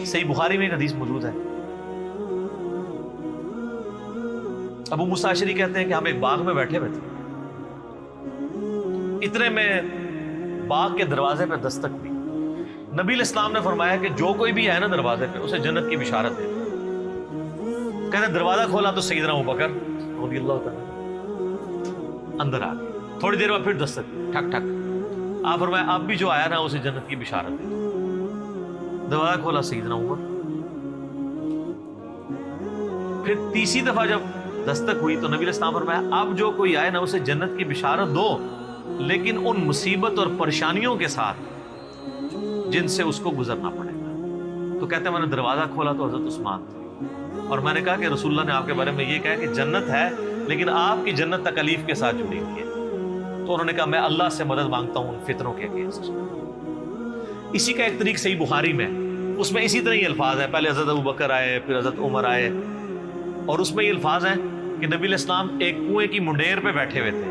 صحیح بخاری میں ایک حدیث موجود ہے، ابو موسیٰ اشعری کہتے ہیں کہ ہم ایک باغ میں بیٹھے ہوئے تھے، اتنے میں باغ کے دروازے پہ دستک ہوئی۔ نبی علیہ السلام نے فرمایا کہ جو کوئی بھی ہے نا دروازے پہ اسے جنت کی بشارت دے۔ کہتے ہیں دروازہ کھولا تو سیدنا ابوبکر رضی اللہ تعالیٰ اندر آ گئے، تھوڑی دیر بعد پھر دستک ٹھک ٹھک، آپ فرمایا اب بھی جو آیا نا اسے جنت کی بشارت دے۔ دروازہ کھولا سیدنا عمر، پھر تیسری دفعہ جب دستک ہوئی تو نبی علیہ السلام فرمایا اب جو کوئی آئے نا اسے جنت کی بشارت دو، لیکن ان مصیبت اور پریشانیوں کے ساتھ جن سے اس کو گزرنا پڑے گا۔ تو کہتے ہیں میں نے دروازہ کھولا تو حضرت عثمان تھے، اور میں نے کہا کہ رسول اللہ نے آپ کے بارے میں یہ کہا کہ جنت ہے لیکن آپ کی جنت تکلیف کے ساتھ جڑی ہوئی ہے۔ تو انہوں نے کہا میں اللہ سے مدد مانگتا ہوں ان فتنوں کے اگینسٹ۔ اسی کا ایک طریق صحیح بخاری میں، اس میں اسی طرح یہ الفاظ ہیں، پہلے حضرت ابوبکر آئے پھر حضرت عمر آئے، اور اس میں یہ الفاظ ہیں کہ نبی علیہ السلام ایک کنویں کی منڈیر پہ بیٹھے ہوئے تھے۔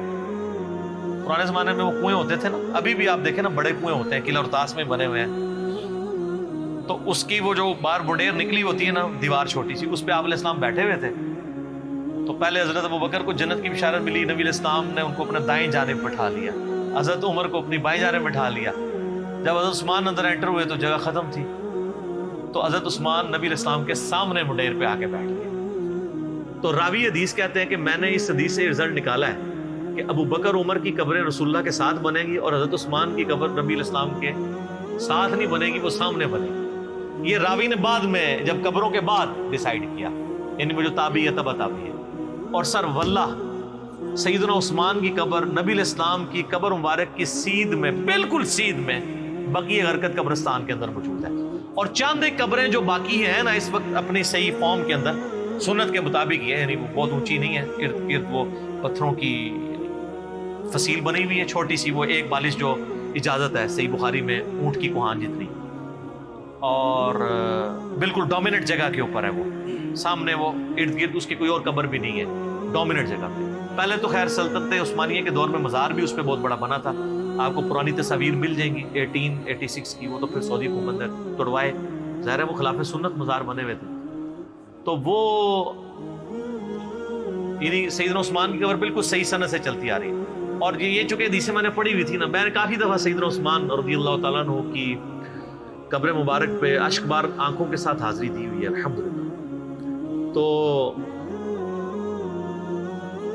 پرانے زمانے میں وہ کنویں ہوتے تھے نا، ابھی بھی آپ دیکھیں نا بڑے کنویں ہوتے ہیں، قلعہ ارطاس میں بنے ہوئے ہیں، تو اس کی وہ جو باہر منڈیر نکلی ہوتی ہے نا دیوار چھوٹی سی، اس پہ آپ علیہ السلام بیٹھے ہوئے تھے۔ تو پہلے حضرت ابوبکر کو جنت کی بشارت ملی، نبی علیہ السلام نے ان کو اپنے دائیں جانب بٹھا لیا، حضرت عمر کو اپنی بائیں جانب بٹھا لیا۔ جب حضرت عثمان اندر انٹر ہوئے تو جگہ ختم تھی، تو حضرت عثمان نبی علیہ السلام کے سامنے منڈیر پہ آ کے بیٹھ گئے۔ تو راوی حدیث کہتے ہیں کہ میں نے اس حدیث سے رزلٹ نکالا ہے کہ ابو بکر عمر کی قبریں رسول اللہ کے ساتھ بنے گی، اور حضرت عثمان کی قبر نبی علیہ السلام کے ساتھ نہیں بنے گی، وہ سامنے بنے گی۔ یہ راوی نے بعد میں جب قبروں کے بعد ڈیسائیڈ کیا، یعنی وہ جو تابعی ہے تبع تابعی ہے۔ اور سر واللہ سیدنا عثمان کی قبر نبی علیہ السلام کی قبر مبارک کی سیدھ میں، بالکل سیدھ میں بقیع غرقد قبرستان کے اندر موجود ہے۔ اور چاند ایک قبریں جو باقی ہیں نا اس وقت اپنی صحیح فارم کے اندر سنت کے مطابق یہ ہے، یعنی وہ بہت اونچی نہیں ہے، ارد گرد وہ پتھروں کی فصیل بنی ہوئی ہے چھوٹی سی، وہ ایک بالش جو اجازت ہے صحیح بخاری میں اونٹ کی کوہان جتنی، اور بالکل ڈومیننٹ جگہ کے اوپر ہے، وہ سامنے وہ ارد گرد اس کی کوئی اور قبر بھی نہیں ہے، ڈومیننٹ جگہ پہ۔ پہلے تو خیر سلطنت عثمانیہ کے دور میں مزار بھی اس پہ بہت بڑا بنا تھا، آپ کو پرانی تصاویر مل جائیں گی 1886 کی، وہ تو پھر سعودی حکومت نے توڑوائے، ظاہر ہے وہ خلاف سنت مزار بنے ہوئے تھے۔ تو وہ یعنی سیدنا عثمان کی قبر بالکل صحیح سنت سے چلتی آ رہی ہے، اور یہ چونکہ حدیثیں میں نے پڑھی ہوئی تھی نا، میں نے کافی دفعہ سیدنا عثمان رضی اللہ تعالیٰ عنہ کی قبر مبارک پہ اشک بار آنکھوں کے ساتھ حاضری دی ہوئی ہے الحمدللہ۔ تو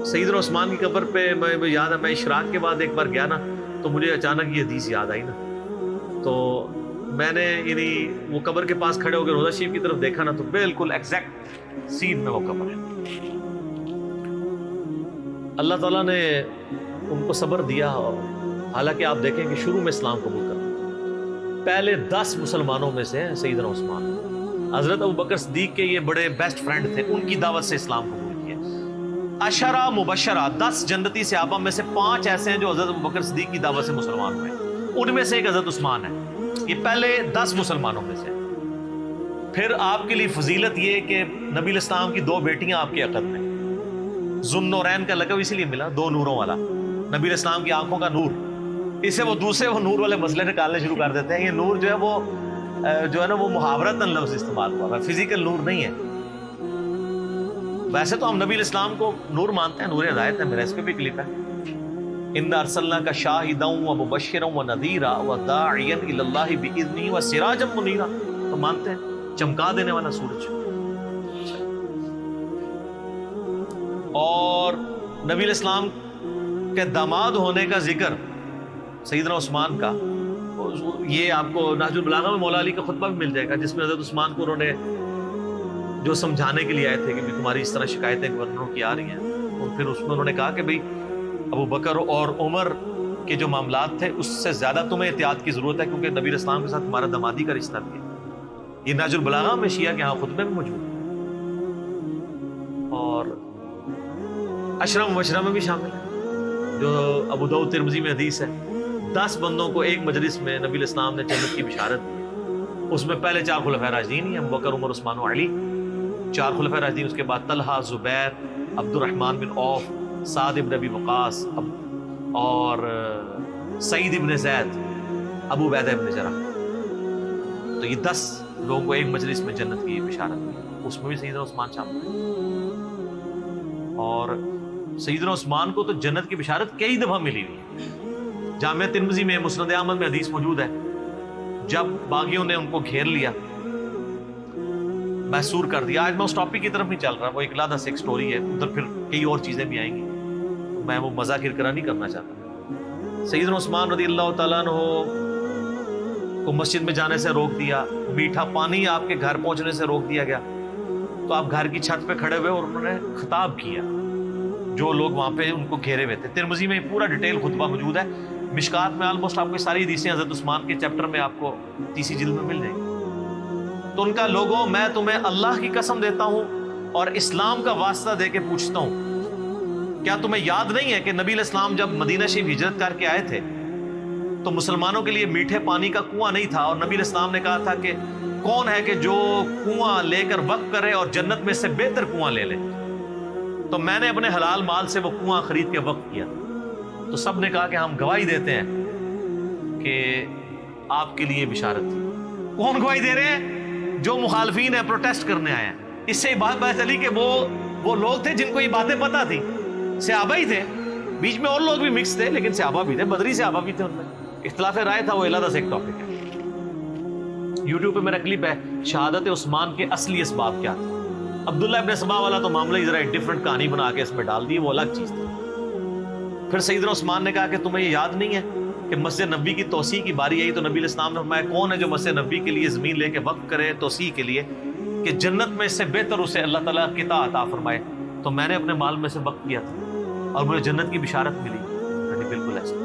سیدنا عثمان کی قبر پہ میں یاد ہے، میں اشراق کے بعد ایک بار گیا نا تو مجھے اچانک یہ حدیث یاد آئی نا، تو میں نے یعنی وہ قبر کے پاس کھڑے ہو کے روضہ شریف کی طرف دیکھا نا، تو بالکل ایگزیکٹ سیدھ میں وہ قبر ہے۔ اللہ تعالیٰ نے ان کو صبر دیا، اور حالانکہ آپ دیکھیں کہ شروع میں اسلام قبول کر پہلے 10 مسلمانوں میں سے سیدنا عثمان، حضرت ابوبکر صدیق کے یہ بڑے بیسٹ فرینڈ تھے، ان کی دعوت سے اسلام قبول کیا۔ عشرہ مبشرہ 10 جنتی صحابہ میں سے 5 ایسے ہیں جو حضرت ابوبکر صدیق کی دعوت سے مسلمان ہوئے، ان میں سے ایک حضرت عثمان ہے، یہ پہلے 10 مسلمانوں میں سے۔ پھر آپ کے لیے فضیلت یہ کہ نبی علیہ السلام کی 2 بیٹیاں آپ کے عقد میں، ذوالنورین کا لقب اسی لیے ملا، 2 نوروں والا، نبی علیہ السلام کی آنکھوں کا نور۔ اس سے وہ دوسرے وہ نور والے مسئلے نکالنے شروع کر دیتے ہیں، یہ نور جو ہے وہ وہ محاورتاً لفظ استعمال ہوا ہے، فزیکل نور نہیں ہے۔ ویسے تو ہم نبی علیہ السلام کو نور مانتے ہیں، نور ہدایت ہے، میرا اس پہ بھی کلپ ہے، اِنَّا أَرْسَلْنَاكَ شَاهِدًا وَمُبَشِّرًا وَنَذِيرًا وَدَاعِيًا إِلَى اللَّهِ بِإِذْنِهِ وَسِرَاجًا مُنِيرًا، تو مانتے ہیں چمکا دینے والا سورج۔ اور نبی علیہ السلام کے داماد ہونے کا ذکر سیدنا عثمان کا، یہ آپ کو نہج البلاغہ میں مولا علی کا خطبہ بھی مل جائے گا، جس میں حضرت عثمان کو انہوں نے جو سمجھانے کے لیے آئے تھے کہ تمہاری اس طرح شکایتیں گورنروں کی آ رہی ہیں، اور پھر اس میں انہوں نے کہا کہ بھئی ابو بکر اور عمر کے جو معاملات تھے اس سے زیادہ تمہیں احتیاط کی ضرورت ہے، کیونکہ نبی علیہ السلام کے ساتھ تمہارا دمادی کا رشتہ بھی ہے۔ یہ نہج البلاغہ میں شیعہ کے ہاں خطبے میں موجود ہے، اور عشرہ مبشرہ میں بھی شامل ہے، جو ابو داؤد ترمذی میں حدیث ہے، 10 بندوں کو ایک مجلس میں نبی علیہ السلام نے جنت کی بشارت دی۔ اس میں پہلے 4 خلفائے راشدین ہیں، ابو بکر عمر عثمان و علی، 4 خلفائے راشدین، اس کے بعد طلحہ، زبیر، عبد الرحمن بن عوف، سعد بن ابی وقاص، اور سعید بن زید، ابو عبیدہ بن جرح۔ تو یہ 10 لوگوں کو ایک مجلس میں جنت کی بشارت دی، اس میں بھی سیدنا عثمان شامل ہے۔ اور سیدنا عثمان کو تو جنت کی بشارت کئی دفعہ ملی ہوئی ہے۔ جامع ترمذی میں، مسند احمد میں حدیث موجود ہے، جب باغیوں نے ان کو گھیر لیا، محصور کر دیا۔ آج میں اس ٹاپک کی طرف نہیں چل رہا، وہ ایک علیحدہ سے ایک سٹوری ہے، ادھر پھر کئی اور چیزیں بھی آئیں گی، میں وہ مزاح کرکرا نہیں کرنا چاہتا۔ سیدنا عثمان رضی اللہ تعالیٰ عنہ کو مسجد میں جانے سے روک دیا، میٹھا پانی آپ کے گھر پہنچنے سے روک دیا گیا، تو آپ گھر کی چھت پہ کھڑے ہوئے اور انہوں نے خطاب کیا جو لوگ وہاں پہ ان کو گھیرے ہوئے تھے۔ ترمذی میں پورا ڈیٹیل خطبہ موجود ہے، مشکات میں آلموسٹ آپ کو ساری حدیثیں حضرت عثمان کے چیپٹر میں آپ کو تیسری جلد میں مل جائیں گی۔ تو ان کا لوگوں، میں تمہیں اللہ کی قسم دیتا ہوں اور اسلام کا واسطہ دے کے پوچھتا ہوں، کیا تمہیں یاد نہیں ہے کہ نبی علیہ السلام جب مدینہ شریف ہجرت کر کے آئے تھے تو مسلمانوں کے لیے میٹھے پانی کا کنواں نہیں تھا، اور نبی علیہ السلام نے کہا تھا کہ کون ہے کہ جو کنواں لے کر وقف کرے اور جنت میں سے بہتر کنواں لے لے، تو میں نے اپنے حلال مال سے وہ کنواں خرید کے وقف کیا۔ تو سب نے کہا کہ ہم گواہی دیتے ہیں کہ آپ کے لیے بشارت تھی۔ کون گواہی دے رہے ہیں؟ جو مخالفین ہیں، پروٹیسٹ کرنے آئے ہیں۔ اس سے بات پتہ چلی کہ وہ لوگ تھے جن کو یہ باتیں پتہ تھی، صحابہ ہی تھے، بیچ میں اور لوگ بھی مکس تھے لیکن صحابہ بھی تھے، بدری صحابہ بھی تھے، ان میں اختلاف رائے تھا، وہ علیحدہ سے ایک ٹاپک ہے۔ یوٹیوب پہ میرا کلپ ہے شہادت عثمان کے اصلی اسباب کیا تھے۔ عبداللہ ابن سبا والا تو معاملہ ہی ذرا ایک ڈفرنٹ کہانی بنا کے اس میں ڈال دی، وہ الگ چیز تھی۔ پھر سیدنا عثمان نے کہا کہ تمہیں یہ یاد نہیں ہے کہ مسجد نبوی کی توسیع کی باری آئی تو نبی علیہ السلام نے فرمایا کون ہے جو مسجد نبوی کے لیے زمین لے کے وقف کرے توسیع کے لیے کہ جنت میں اس سے بہتر اسے اللہ تعالیٰ قطع عطا فرمائے، تو میں نے اپنے مال میں سے وقف کیا تھا اور مجھے جنت کی بشارت ملی۔ یعنی بالکل ایسا۔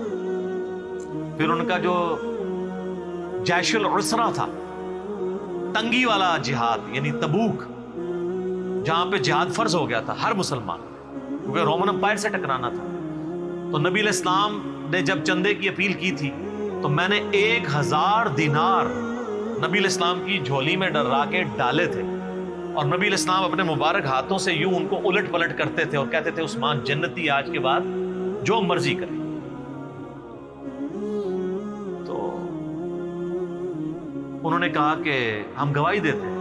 پھر ان کا جو جیش العسرہ تھا، تنگی والا جہاد، یعنی تبوک، جہاں پہ جہاد فرض ہو گیا تھا ہر مسلمان، کیونکہ رومن امپائر سے ٹکرانا تھا، تو نبی علیہ السلام نے جب چندے کی اپیل کی تھی تو میں نے 1000 دینار نبی علیہ السلام کی جھولی میں ڈرا کے ڈالے تھے، اور نبی علیہ السلام اپنے مبارک ہاتھوں سے یوں ان کو الٹ پلٹ کرتے تھے اور کہتے تھے عثمان جنتی، آج کے بعد جو مرضی کرے۔ تو انہوں نے کہا کہ ہم گواہی دیتے ہیں۔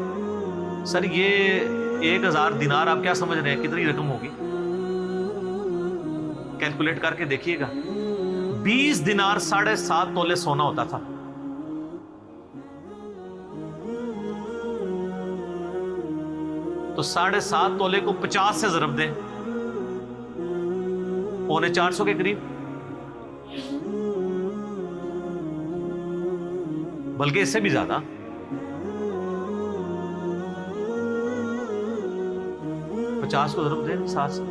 سر یہ 1000 دینار آپ کیا سمجھ رہے ہیں کتنی رقم ہوگی؟ کیلکولیٹ کر کے دیکھیے گا، 20 دینار 7.5 تولے سونا ہوتا تھا۔ تو 7.5 تولے کو 50 سے ضرب دیں، 450 کے قریب، بلکہ اس سے بھی زیادہ۔ 50 کو ضرب دیں 7 سے،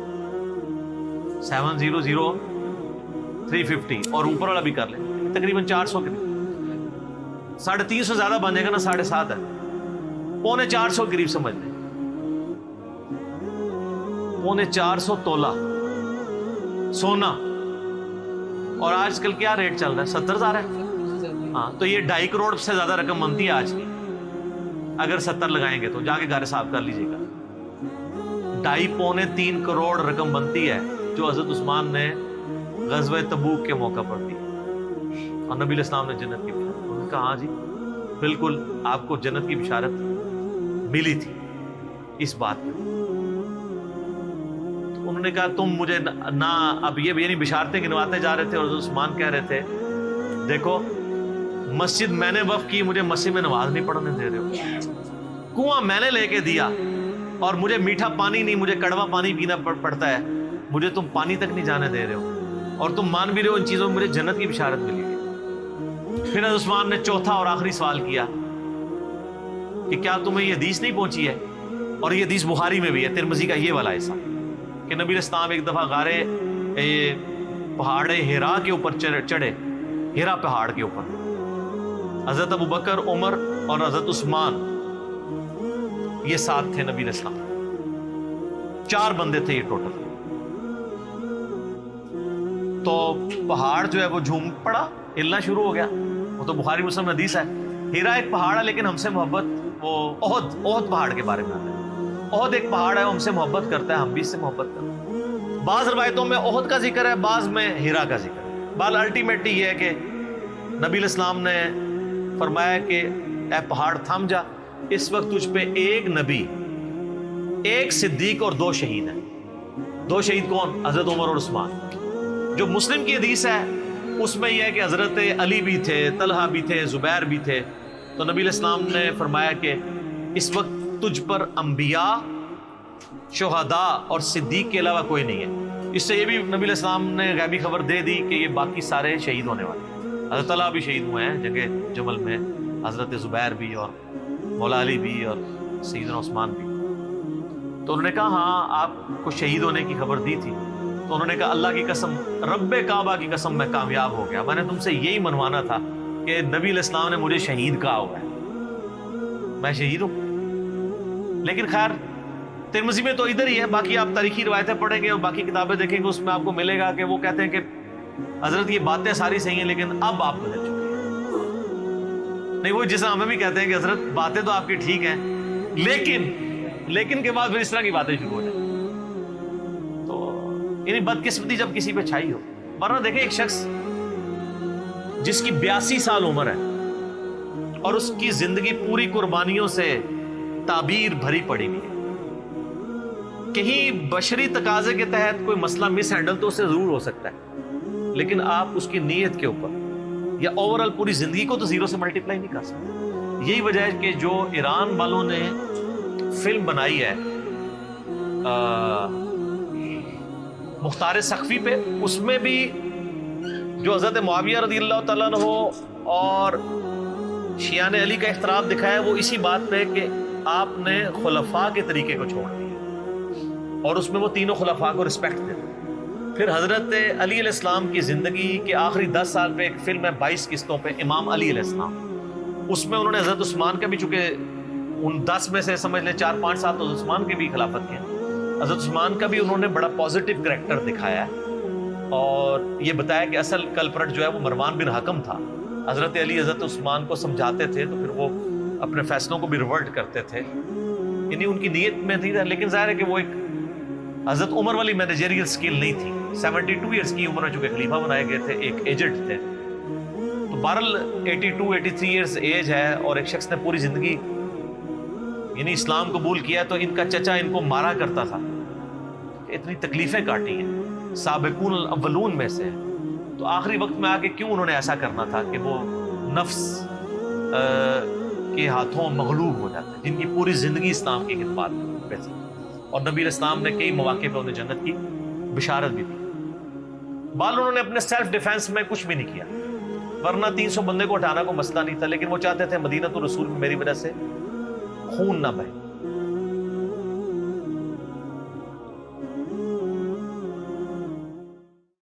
700,350 اور اوپر والا بھی کر لیں، تقریباً 400 کے قریب، 350 زیادہ بن جائے گا نا، 7.5 ہے، 450 کے قریب سمجھ لیں، 450 تولہ سونا۔ اور آج کل کیا ریٹ چل رہا ہے؟ 70,000 ہے۔ ہاں، تو یہ 2.5 کروڑ سے زیادہ رقم بنتی ہے آج کی، اگر 70 لگائیں گے تو جا کے گھر حساب کر لیجیے گا، 2.5-3 کروڑ رقم بنتی ہے جو حضرت عثمان نے غزوہ تبوک کے موقع پر دی، اور نبی علیہ السلام نے جنت کی بشارت۔ انہوں نے کہا ہاں جی بالکل آپ کو جنت کی بشارت ملی تھی اس بات پہ۔ انہوں نے کہا تم مجھے نہ، اب یہ یعنی بشارتیں گنواتے جا رہے تھے، اور حضرت عثمان کہہ رہے تھے دیکھو مسجد میں نے وقف کی، مجھے مسجد میں نماز نہیں پڑھنے دے رہے ہو، کنواں میں نے لے کے دیا اور مجھے میٹھا پانی نہیں، مجھے کڑوا پانی پینا پڑتا ہے، مجھے تم پانی تک نہیں جانے دے رہے ہو، اور تم مان بھی رہے ہو ان چیزوں میں مجھے جنت کی بشارت ملی ہے۔ پھر حضرت عثمان نے چوتھا اور آخری سوال کیا کہ کیا تمہیں یہ حدیث نہیں پہنچی ہے؟ اور یہ حدیث بخاری میں بھی ہے، ترمذی کا یہ والا حصہ، کہ نبی علیہ السلام ایک دفعہ غارے پہاڑ ہیرا کے اوپر چڑھے، ہیرا پہاڑ کے اوپر، حضرت ابو بکر، عمر اور حضرت عثمان یہ ساتھ تھے نبی علیہ السلام، 4 بندے تھے یہ ٹوٹل۔ تو پہاڑ جو ہے وہ جھوم پڑا، ہلنا شروع ہو گیا، وہ تو بخاری مسلم حدیث ہے۔ ہیرا ایک پہاڑ ہے لیکن ہم سے محبت، وہ احد پہاڑ کے بارے میں آتا ہے، احد ایک پہاڑ ہے، ہم سے محبت کرتا ہے، ہم بھی اس سے محبت کرتے ہیں۔ بعض روایتوں میں احد کا ذکر ہے، بعض میں ہیرا کا ذکر ہے۔ بال الٹیمیٹلی یہ ہے کہ نبی علیہ السلام نے فرمایا کہ اے پہاڑ تھم جا، اس وقت تجھ پہ ایک نبی، ایک صدیق اور 2 شہید ہیں۔ 2 شہید کون؟ حضرت عمر اور عثمان۔ جو مسلم کی حدیث ہے اس میں یہ ہے کہ حضرت علی بھی تھے، طلحہ بھی تھے، زبیر بھی تھے۔ تو نبی علیہ السلام نے فرمایا کہ اس وقت تجھ پر انبیاء، شہداء اور صدیق کے علاوہ کوئی نہیں ہے۔ اس سے یہ بھی نبی علیہ السلام نے غیبی خبر دے دی کہ یہ باقی سارے شہید ہونے والے ہیں۔ حضرت طلحہ بھی شہید ہوئے ہیں جنگ جمل میں، حضرت زبیر بھی اور مولا علی بھی اور سیدنا عثمان بھی۔ تو انہوں نے کہا ہاں آپ کو شہید ہونے کی خبر دی تھی۔ تو انہوں نے کہا اللہ کی قسم، رب کعبہ کی قسم، میں کامیاب ہو گیا، میں نے تم سے یہی منوانا تھا کہ نبی علیہ السلام نے مجھے شہید کہا ہوا ہے، میں شہید ہوں۔ لیکن خیر ترمذی میں تو ادھر ہی ہے، باقی آپ تاریخی روایتیں پڑھیں گے اور باقی کتابیں دیکھیں گے، اس میں آپ کو ملے گا کہ وہ کہتے ہیں کہ حضرت یہ باتیں ساری صحیح ہیں لیکن اب آپ بدل چکے ہیں۔ نہیں، وہ جیسا ہمیں بھی کہتے ہیں کہ حضرت باتیں تو آپ کی ٹھیک ہیں لیکن کے بعد پھر اس طرح کی باتیں شروع ہو جائیں۔ تو یعنی بدقسمتی جب کسی پہ چھائی ہو، ورنہ دیکھیں ایک شخص جس کی 82 سال عمر ہے اور اس کی زندگی پوری قربانیوں سے تعبیر بھری پڑی ہوئی ہے، کہیں بشری تقاضے کے تحت کوئی مسئلہ مس ہینڈل تو اس سے ضرور ہو سکتا ہے، لیکن آپ اس کی نیت کے اوپر یا اوورآل پوری زندگی کو تو 0 سے ملٹیپلائی نہیں کر سکتے۔ یہی وجہ ہے کہ جو ایران والوں نے فلم بنائی ہے مختار سقفی پہ، اس میں بھی جو حضرت معاویہ رضی اللہ تعالیٰ عنہ اور شیعان علی کا اختلاف دکھایا ہے وہ اسی بات پہ کہ آپ نے خلفاء کے طریقے کو چھوڑ دیا اور اس میں وہ تینوں خلفاء کو رسپیکٹ دیتے۔ پھر حضرت علی علیہ السلام کی زندگی کے آخری 10 سال پہ ایک فلم ہے 22 قسطوں پہ، امام علی علیہ السلام، اس میں انہوں نے حضرت عثمان کا بھی، چونکہ ان 10 میں سے سمجھ لیں 4-5 سال تو عثمان کی بھی خلافت کی ہے، حضرت عثمان کا بھی انہوں نے بڑا پازیٹیو کریکٹر دکھایا ہے اور یہ بتایا کہ اصل کلپرٹ جو ہے وہ مروان بن حکم تھا۔ حضرت علی حضرت عثمان کو سمجھاتے تھے تو پھر وہ اپنے فیصلوں کو بھی ریورٹ کرتے تھے، یعنی ان کی نیت میں تھی، لیکن ظاہر ہے کہ وہ ایک حضرت عمر والی مینیجریل سکل نہیں تھی۔ 72 ایئرس کی عمر میں چونکہ خلیفہ بنائے گئے تھے، ایک ایجنٹ تھے، تو بہرحال 82-83 ایئرس ایج ہے اور ایک شخص نے پوری زندگی یعنی اسلام قبول کیا، تو ان کا چچا ان کو مارا کرتا تھا، اتنی تکلیفیں کاٹی ہیں، سابقون الاولون میں سے، تو آخری وقت میں آ کے کیوں انہوں نے ایسا کرنا تھا کہ وہ نفس کے ہاتھوں مغلوب ہو جاتے ہیں، جن کی پوری زندگی اسلام کی خدمات پہ تھی اور نبی علیہ السلام نے کئی مواقع پہ انہیں جنت کی بشارت بھی دی۔ بال انہوں نے اپنے سیلف ڈیفenس میں کچھ بھی نہیں کیا، ورنہ 300 بندے کو ہٹانا کو مسئلہ نہیں تھا، لیکن وہ چاہتے تھے مدینہ تو رسول میں میری وجہ سے خون نہ بہے۔